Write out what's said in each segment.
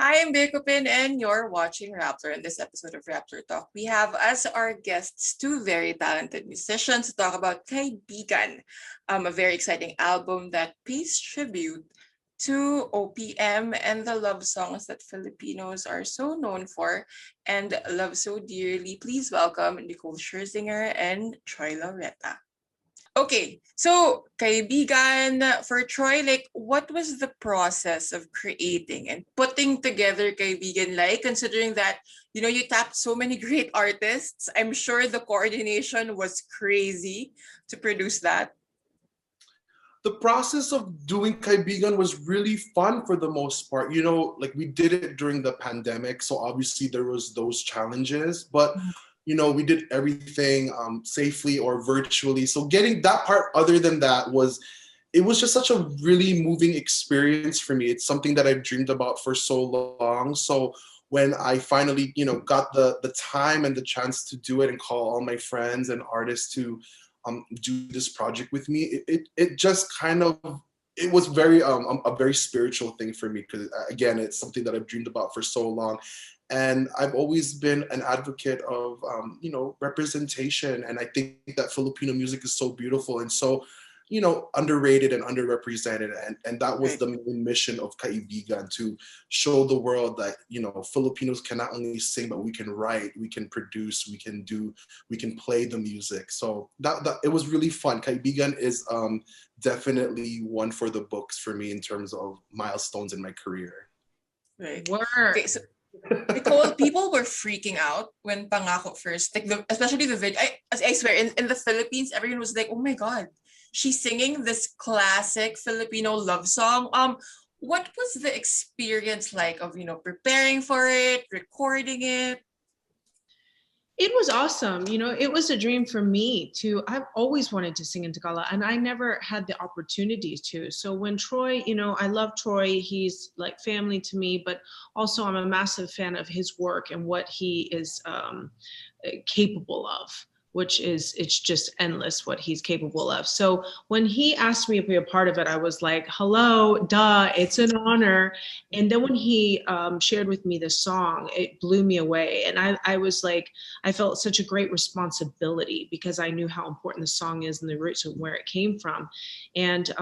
Hi, I'm Birkopin, and you're watching Rappler. In this episode of Rappler Talk, we have as our guests two very talented musicians to talk about Kaibigan, a very exciting album that pays tribute to OPM and the love songs that Filipinos are so known for and love so dearly. Please welcome Nicole Scherzinger and Troy Laureta. Okay, so Kaibigan, for Troy, like what was the process of creating and putting together Kaibigan like, considering that, you tapped so many great artists. I'm sure the coordination was crazy to produce that. The process of doing Kaibigan was really fun for the most part. Like we did it during the pandemic, so obviously there was those challenges, but we did everything safely or virtually. So getting that part, other than that, it was just such a really moving experience for me. It's something that I've dreamed about for so long. So when I finally, got the time and the chance to do it and call all my friends and artists to do this project with me, it just kind of it was very a very spiritual thing for me because again, it's something that I've dreamed about for so long, and I've always been an advocate of representation, and I think that Filipino music is so beautiful and so underrated and underrepresented, and that was Right. the main mission of Kaibigan, to show the world that Filipinos can not only sing, but we can write, we can produce, we can play the music. So that it was really fun. Kaibigan is definitely one for the books for me in terms of milestones in my career. Right. Work. Okay, so Nicole, people were freaking out when Pangako first, like especially the video. I swear, in the Philippines, everyone was like, "Oh my god, she's singing this classic Filipino love song." What was the experience like of preparing for it, recording it? It was awesome. It was a dream for me to, I've always wanted to sing in Tagalog and I never had the opportunity to. So when Troy, I love Troy, he's like family to me, but also I'm a massive fan of his work and what he is capable of, which is, it's just endless what he's capable of. So when he asked me to be a part of it, I was like, hello, duh, it's an honor. And then when he shared with me the song, it blew me away. And I was like, I felt such a great responsibility because I knew how important the song is and the roots of where it came from. And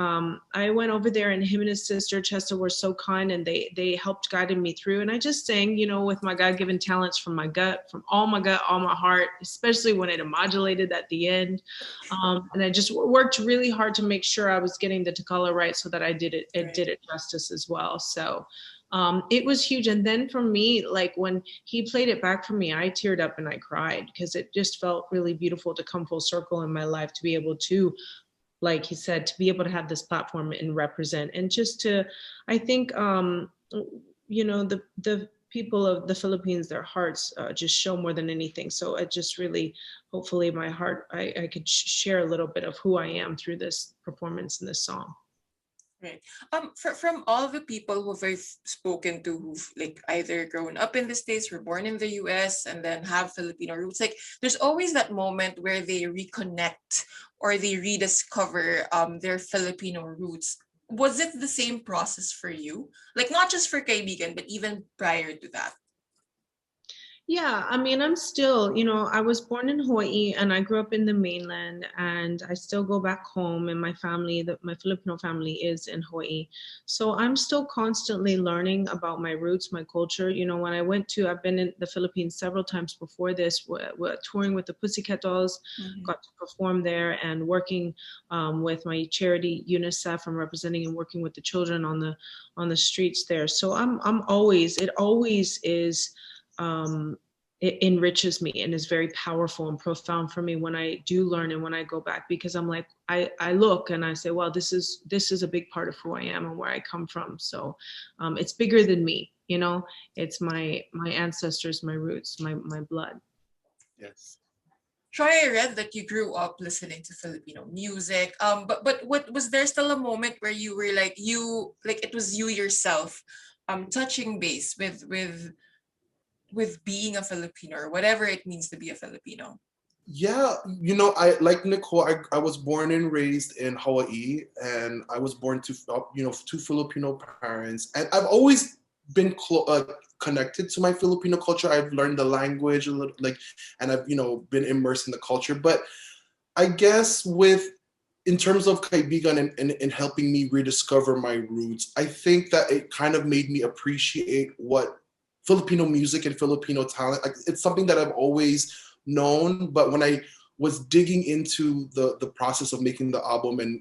I went over there, and him and his sister Chesta were so kind, and they helped guided me through. And I just sang, with my God-given talents from my gut, from all my gut, all my heart, especially when it modulated at the end. And I just worked really hard to make sure I was getting the Takala right so that it did it justice as well. So it was huge. And then for me, like when he played it back for me, I teared up and I cried because it just felt really beautiful to come full circle in my life, to be able to, like he said, to be able to have this platform and represent, and just to, I think, the people of the Philippines, their hearts just show more than anything. So it just really, hopefully my heart, I could share a little bit of who I am through this performance in this song. Right. From all the people who I've spoken to who've like either grown up in the States, were born in the US, and then have Filipino roots, like there's always that moment where they reconnect or they rediscover their Filipino roots. Was it the same process for you? Like not just for Kaibigan, but even prior to that? Yeah, I mean, I'm still, I was born in Hawaii and I grew up in the mainland, and I still go back home, and my family, my Filipino family is in Hawaii. So I'm still constantly learning about my roots, my culture. When I've been in the Philippines several times before this, touring with the Pussycat Dolls, got to perform there, and working with my charity UNICEF. I'm representing and working with the children on the streets there. So it always is, it enriches me and is very powerful and profound for me when I do learn and when I go back, because I'm like, I look and I say, well, this is a big part of who I am and where I come from. So it's bigger than me, it's my ancestors, my roots, my blood. Yes. Troy, I read that you grew up listening to Filipino music. But what was there still a moment where you were like it was you yourself, touching base with being a Filipino or whatever it means to be a Filipino? Yeah, I like Nicole. I was born and raised in Hawaii, and I was born to two Filipino parents, and I've always been connected to my Filipino culture. I've learned the language a little, like, and I've, been immersed in the culture. But I guess in terms of Kaibigan and helping me rediscover my roots, I think that it kind of made me appreciate what Filipino music and Filipino talent, like, it's something that I've always known, but when I was digging into the process of making the album and,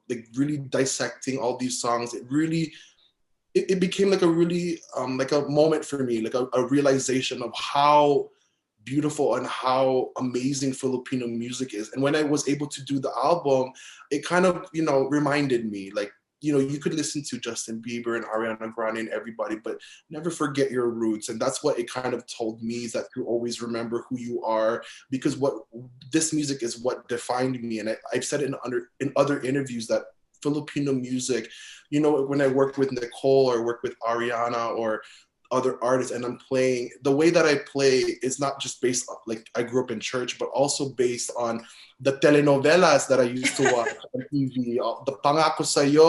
like really dissecting all these songs, it became like a really like a moment for me, like a realization of how beautiful and how amazing Filipino music is. And when I was able to do the album, it kind of, reminded me, like, you could listen to Justin Bieber and Ariana Grande and everybody, but never forget your roots. And that's what it kind of told me, is that you always remember who you are, because what this music is what defined me. And I've said it in other interviews that Filipino music, when I worked with Nicole or worked with Ariana or other artists and I'm playing, the way that I play is not just based on, like, I grew up in church, but also based on the telenovelas that I used to watch on TV, the Pangako Sa'yo,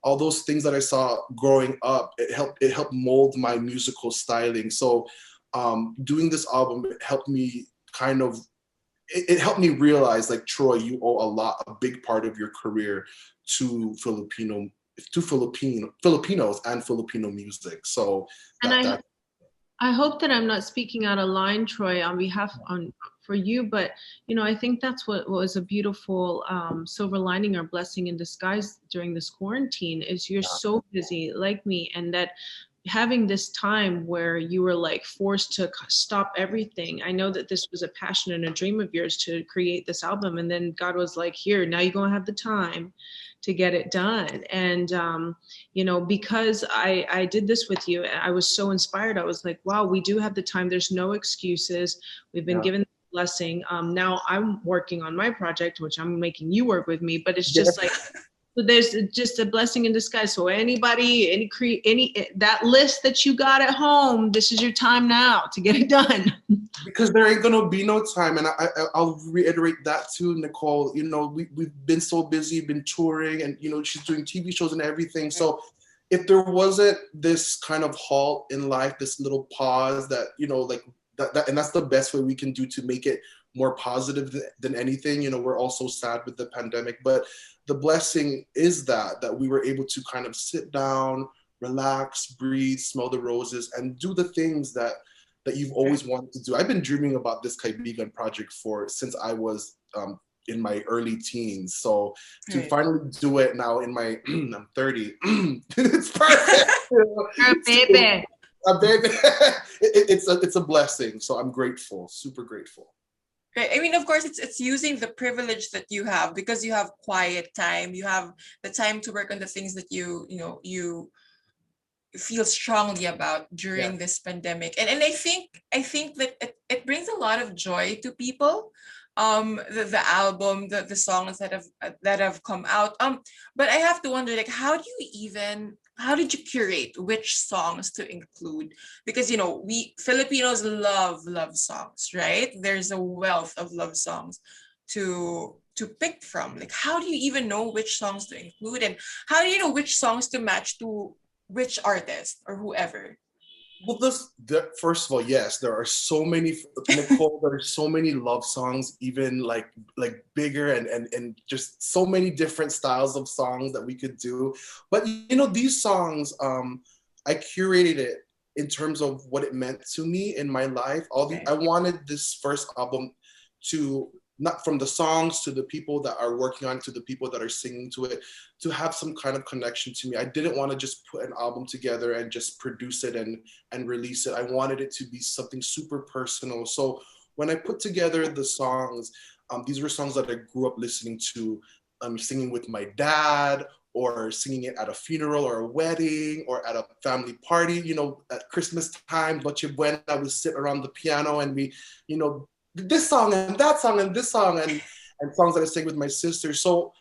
all those things that I saw growing up. It helped mold my musical styling. So doing this album, it helped me kind of, it helped me realize, like, Troy, you owe a big part of your career to Filipinos and Filipino music. So I hope that I'm not speaking out of line, Troy, on behalf for you, but I think that's what was a beautiful silver lining or blessing in disguise during this quarantine, is you're so busy like me, and that having this time where you were like forced to stop everything. I know that this was a passion and a dream of yours to create this album, and then God was like, here, now you're gonna have the time to get it done. And because I did this with you, I was so inspired. I was like, wow, we do have the time. There's no excuses. We've been given the blessing. Now I'm working on my project, which I'm making you work with me, but it's just like, so there's just a blessing in disguise. So anybody, that list that you got at home, this is your time now to get it done. Because there ain't gonna be no time, and I'll reiterate that too, Nicole. We've been so busy, been touring, and she's doing TV shows and everything. So if there wasn't this kind of halt in life, this little pause that like that, and that's the best way we can do to make it more positive than anything. We're all so sad with the pandemic, but the blessing is that we were able to kind of sit down, relax, breathe, smell the roses, and do the things that you've always wanted to do. I've been dreaming about this Kaibigan project since I was in my early teens. So to finally do it now in my, I'm 30, it's perfect. You're a baby. A baby. It's a blessing. So I'm grateful, super grateful. Right. I mean, of course, it's using the privilege that you have, because you have quiet time. You have the time to work on the things that you feel strongly about during this pandemic. And I think that it brings a lot of joy to people. The album, the songs that have come out. But I have to wonder, like, how did you curate which songs to include? Because we Filipinos love songs, right? There's a wealth of love songs to pick from. Like, how do you even know which songs to include, and how do you know which songs to match to which artist or whoever? Well, first of all, yes, there are so many, Nicole, there are so many love songs, even like bigger and just so many different styles of songs that we could do. But these songs, I curated it in terms of what it meant to me in my life. I wanted this first album to, not from the songs to the people that are working on it, to the people that are singing to it, to have some kind of connection to me. I didn't want to just put an album together and just produce it and release it. I wanted it to be something super personal. So when I put together the songs, these were songs that I grew up listening to, singing with my dad, or singing it at a funeral or a wedding or at a family party. At Christmas time, Noche Buena, we sit around the piano and we, this song and that song and this song and songs that I sang with my sister. So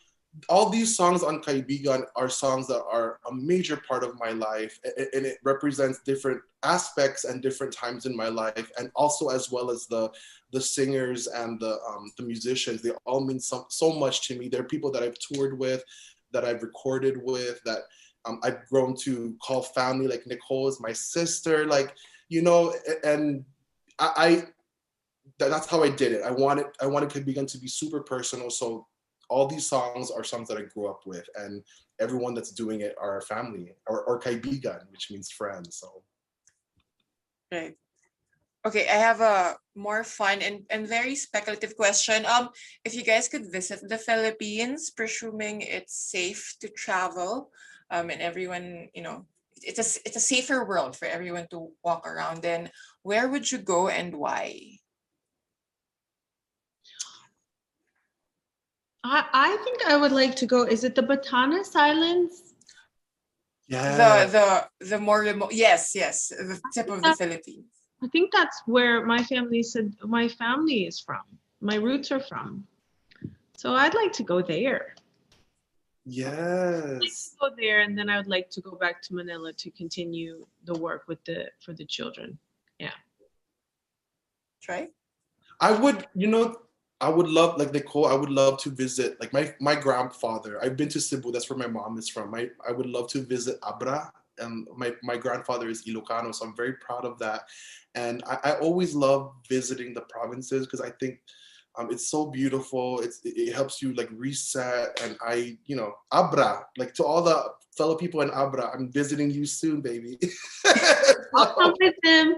all these songs on Kaibigan are songs that are a major part of my life, and it represents different aspects and different times in my life, and also as well as the singers and the musicians. They all mean so much to me. They're people that I've toured with, that I've recorded with, that I've grown to call family. Like Nicole is my sister. Like, you know, and I that's how I did it. I wanted Kaibigan to be super personal. So all these songs are songs that I grew up with, and everyone that's doing it are family or Kaibigan, which means friends. So Right. Okay, I have a more fun and very speculative question. If you guys could visit the Philippines, presuming it's safe to travel, and everyone, it's a safer world for everyone to walk around, then where would you go and why? I think I would like to go. Is it the Batanes Islands? yeah, The more remote, yes, yes, the tip of the Philippines. I think that's where my family said my family is from. My roots are from. So I'd like to go there. yes. Go there, and then I would like to go back to Manila to continue the work with for the children. Yeah. Right? I would, I would love, like Nicole, I would love to visit, like my grandfather. I've been to Cebu, that's where my mom is from. I would love to visit Abra, and my grandfather is Ilocano, so I'm very proud of that. And I always love visiting the provinces because I think it's so beautiful. It helps you like reset, and Abra, like to all the fellow people in Abra, I'm visiting you soon, baby. I'll come with them.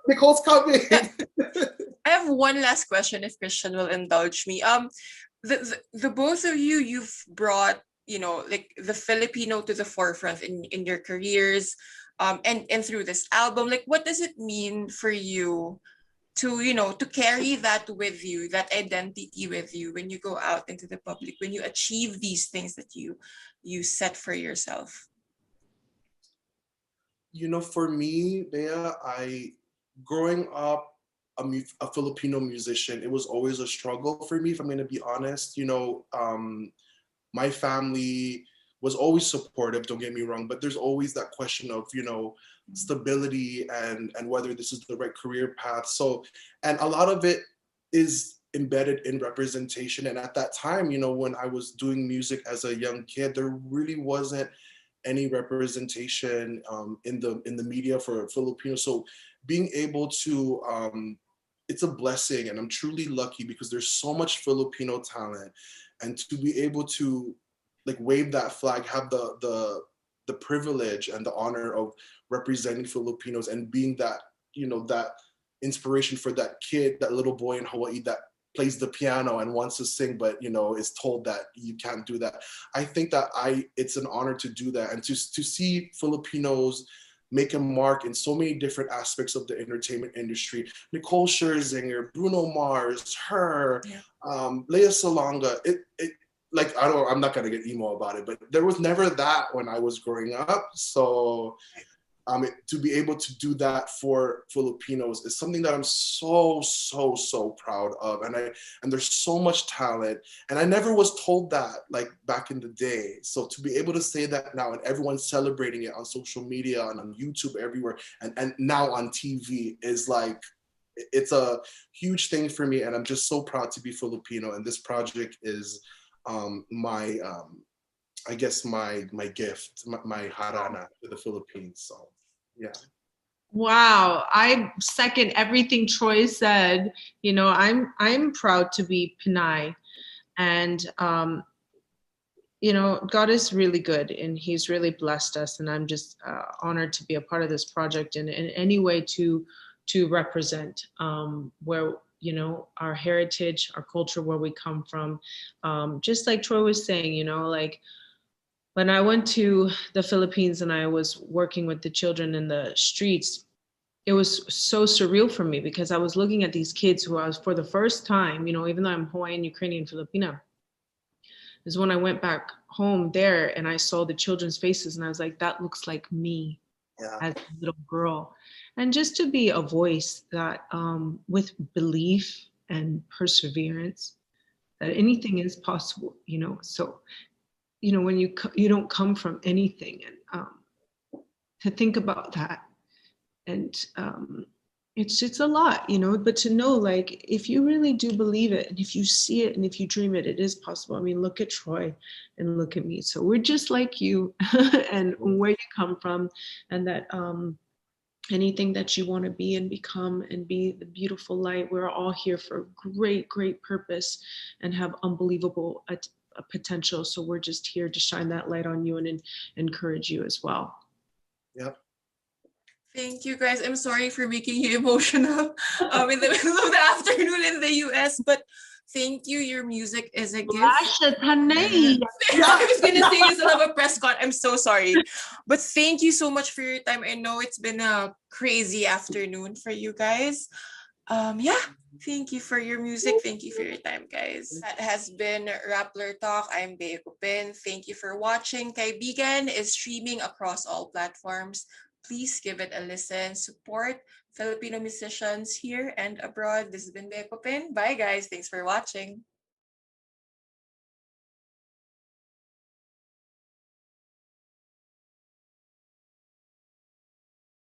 Nicole's coming. I have one last question, if Christian will indulge me. The both of you, you've brought, like the Filipino to the forefront in your careers, and through this album. Like, what does it mean for you to, to carry that with you, that identity with you when you go out into the public, when you achieve these things that you set for yourself? For me, Bea, growing up a Filipino musician, it was always a struggle for me, if I'm going to be honest. My family was always supportive, don't get me wrong, but there's always that question of, stability and whether this is the right career path. So, and a lot of it is embedded in representation. And at that time, when I was doing music as a young kid, there really wasn't any representation in the media for Filipinos. So being able to it's a blessing, and I'm truly lucky because there's so much Filipino talent, and to be able to like wave that flag, have the privilege and the honor of representing Filipinos and being that that inspiration for that kid, that little boy in Hawaii that plays the piano and wants to sing, but is told that you can't do that. I think that it's an honor to do that, and to see Filipinos make a mark in so many different aspects of the entertainment industry. Nicole Scherzinger, Bruno Mars, her, Yeah. Lea Salonga. Like I'm not gonna get emo about it, but there was never that when I was growing up. So to be able to do that for Filipinos is something that I'm so, so, so proud of. And there's so much talent. And I never was told that like back in the day. So to be able to say that now, and everyone's celebrating it on social media and on YouTube everywhere, and now on TV, is like, it's a huge thing for me. And I'm just so proud to be Filipino. And this project is my I guess my gift, my harana to the Philippines. So yeah. Wow, I second everything Troy said. I'm proud to be Pinay, and God is really good, and He's really blessed us, and I'm just honored to be a part of this project, and in any way to represent where our heritage, our culture, where we come from. Just like Troy was saying, like when I went to the Philippines and I was working with the children in the streets, it was so surreal for me because I was looking at these kids who I was, for the first time, even though I'm Hawaiian, Ukrainian, Filipina, is when I went back home there and I saw the children's faces and I was like, that looks like me Yeah. as a little girl. And just to be a voice that with belief and perseverance, that anything is possible, so when you don't come from anything, and to think about that, and It's a lot, but to know, like, if you really do believe it, and if you see it, and if you dream it, it is possible. I mean, look at Troy and look at me. So we're just like you, and where you come from, and that anything that you want to be and become and be the beautiful light. We're all here for great purpose and have unbelievable potential. So we're just here to shine that light on you and encourage you as well. Yep. Thank you, guys. I'm sorry for making you emotional in the middle of the afternoon in the US, but thank you. Your music is a gift. I was gonna say you still have a press con. I'm so sorry, but thank you so much for your time. I know it's been a crazy afternoon for you guys. Yeah. Thank you for your music. Thank you for your time, guys. That has been Rappler Talk. I'm Bea Cupin. Thank you for watching. Kaibigan is streaming across all platforms. Please give it a listen. Support Filipino musicians here and abroad. This has been Bea Cupin. Bye, guys. Thanks for watching.